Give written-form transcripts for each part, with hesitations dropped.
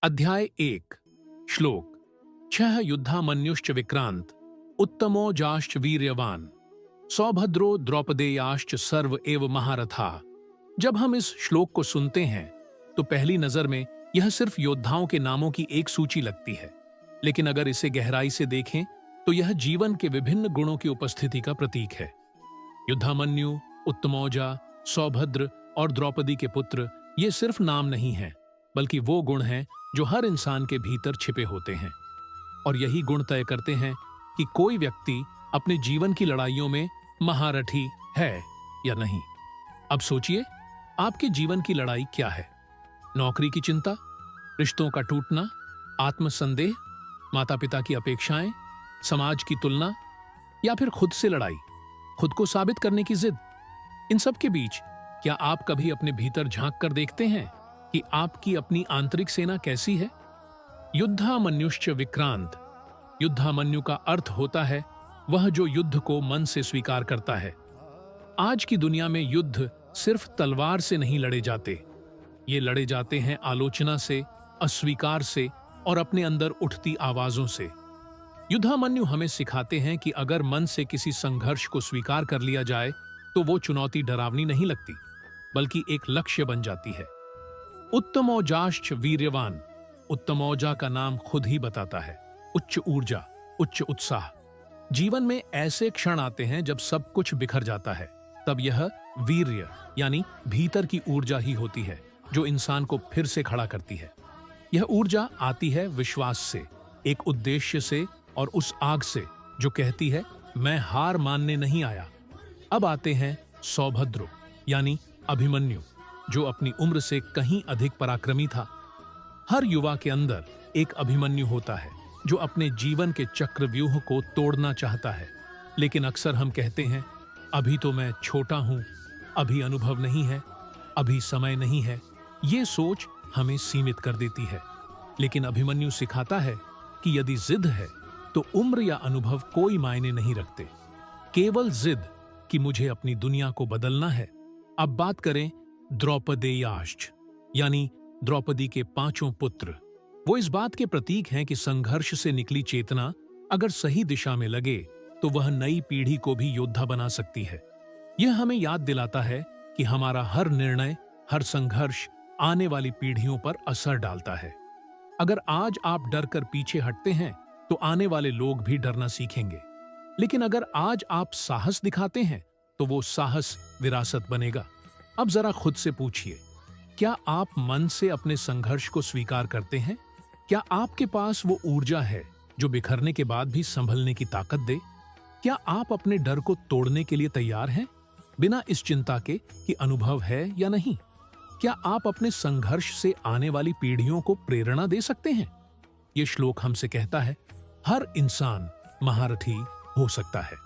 अध्याय 1 श्लोक 6 युद्धामन्युश्च विक्रांत उत्तमो जाश्च वीर्यवान सौभद्रो द्रौपदेयाश्च सर्व एव महारथा। जब हम इस श्लोक को सुनते हैं तो पहली नजर में यह सिर्फ योद्धाओं के नामों की एक सूची लगती है, लेकिन अगर इसे गहराई से देखें तो यह जीवन के विभिन्न गुणों की उपस्थिति का प्रतीक है। युद्धामन्यु, उत्तमौजा, सौभद्र और द्रौपदी के पुत्र ये सिर्फ नाम नहीं हैं, बल्कि वो गुण हैं जो हर इंसान के भीतर छिपे होते हैं, और यही गुण तय करते हैं कि कोई व्यक्ति अपने जीवन की लड़ाइयों में महारथी है या नहीं। अब सोचिए, आपके जीवन की लड़ाई क्या है? नौकरी की चिंता, रिश्तों का टूटना, आत्मसंदेह, माता पिता की अपेक्षाएं, समाज की तुलना, या फिर खुद से लड़ाई, खुद को साबित करने की जिद। इन सब के बीच क्या आप कभी अपने भीतर झांक कर देखते हैं कि आपकी अपनी आंतरिक सेना कैसी है? युद्धामन्युश्च विक्रांत। युद्धामन्यु का अर्थ होता है वह जो युद्ध को मन से स्वीकार करता है। आज की दुनिया में युद्ध सिर्फ तलवार से नहीं लड़े जाते, ये लड़े जाते हैं आलोचना से, अस्वीकार से और अपने अंदर उठती आवाजों से। युद्धामन्यु हमें सिखाते हैं कि अगर मन से किसी संघर्ष को स्वीकार कर लिया जाए तो वो चुनौती डरावनी नहीं लगती, बल्कि एक लक्ष्य बन जाती है। उत्तमौजाश्च वीर्यवान। उत्तमौजा का नाम खुद ही बताता है उच्च ऊर्जा, उच्च उत्साह। जीवन में ऐसे क्षण आते हैं जब सब कुछ बिखर जाता है, तब यह वीर्य यानी भीतर की ऊर्जा ही होती है जो इंसान को फिर से खड़ा करती है। यह ऊर्जा आती है विश्वास से, एक उद्देश्य से और उस आग से जो कहती है मैं हार मानने नहीं आया। अब आते हैं सौभद्र यानी अभिमन्यु, जो अपनी उम्र से कहीं अधिक पराक्रमी था। हर युवा के अंदर एक अभिमन्यु होता है जो अपने जीवन के चक्रव्यूह को तोड़ना चाहता है, लेकिन अक्सर हम कहते हैं अभी तो मैं छोटा हूं, अभी अनुभव नहीं है, अभी समय नहीं है। ये सोच हमें सीमित कर देती है, लेकिन अभिमन्यु सिखाता है कि यदि जिद है तो उम्र या अनुभव कोई मायने नहीं रखते, केवल जिद कि मुझे अपनी दुनिया को बदलना है। अब बात करें द्रौपदेयाश्च यानी द्रौपदी के पांचों पुत्र। वो इस बात के प्रतीक हैं कि संघर्ष से निकली चेतना अगर सही दिशा में लगे तो वह नई पीढ़ी को भी योद्धा बना सकती है। यह हमें याद दिलाता है कि हमारा हर निर्णय, हर संघर्ष आने वाली पीढ़ियों पर असर डालता है। अगर आज आप डर कर पीछे हटते हैं तो आने वाले लोग भी डरना सीखेंगे, लेकिन अगर आज आप साहस दिखाते हैं तो वो साहस विरासत बनेगा। अब जरा खुद से पूछिए, क्या आप मन से अपने संघर्ष को स्वीकार करते हैं? क्या आपके पास वो ऊर्जा है जो बिखरने के बाद भी संभलने की ताकत दे? क्या आप अपने डर को तोड़ने के लिए तैयार हैं, बिना इस चिंता के कि अनुभव है या नहीं? क्या आप अपने संघर्ष से आने वाली पीढ़ियों को प्रेरणा दे सकते हैं? ये श्लोक हमसे कहता है हर इंसान महारथी हो सकता है।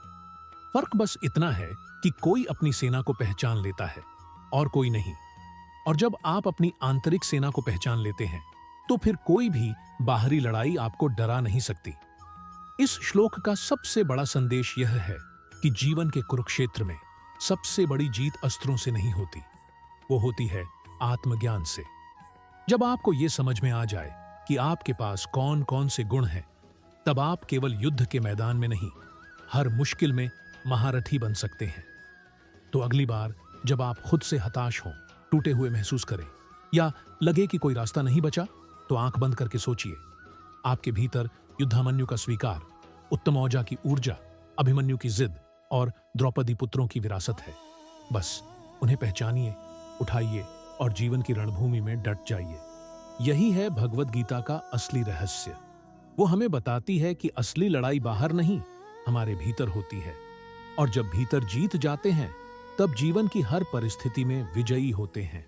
फर्क बस इतना है कि कोई अपनी सेना को पहचान लेता है और कोई नहीं। और जब आप अपनी आंतरिक सेना को पहचान लेते हैं तो फिर कोई भी बाहरी लड़ाई आपको डरा नहीं सकती। इस श्लोक का सबसे बड़ा संदेश यह है कि जीवन के कुरुक्षेत्र में सबसे बड़ी जीत अस्त्रों से नहीं होती, वो होती है आत्मज्ञान से। जब आपको यह समझ में आ जाए कि आपके पास कौन कौन से गुण हैं, तब आप केवल युद्ध के मैदान में नहीं, हर मुश्किल में महारथी बन सकते हैं। तो अगली बार जब आप खुद से हताश हों, टूटे हुए महसूस करें या लगे कि कोई रास्ता नहीं बचा, तो आंख बंद करके सोचिए, आपके भीतर युद्धामन्यु का स्वीकार, उत्तमौजा की ऊर्जा, अभिमन्यु की जिद और द्रौपदी पुत्रों की विरासत है। बस उन्हें पहचानिए, उठाइए और जीवन की रणभूमि में डट जाइए। यही है भगवद गीता का असली रहस्य। वो हमें बताती है कि असली लड़ाई बाहर नहीं, हमारे भीतर होती है, और जब भीतर जीत जाते हैं तब जीवन की हर परिस्थिति में विजयी होते हैं।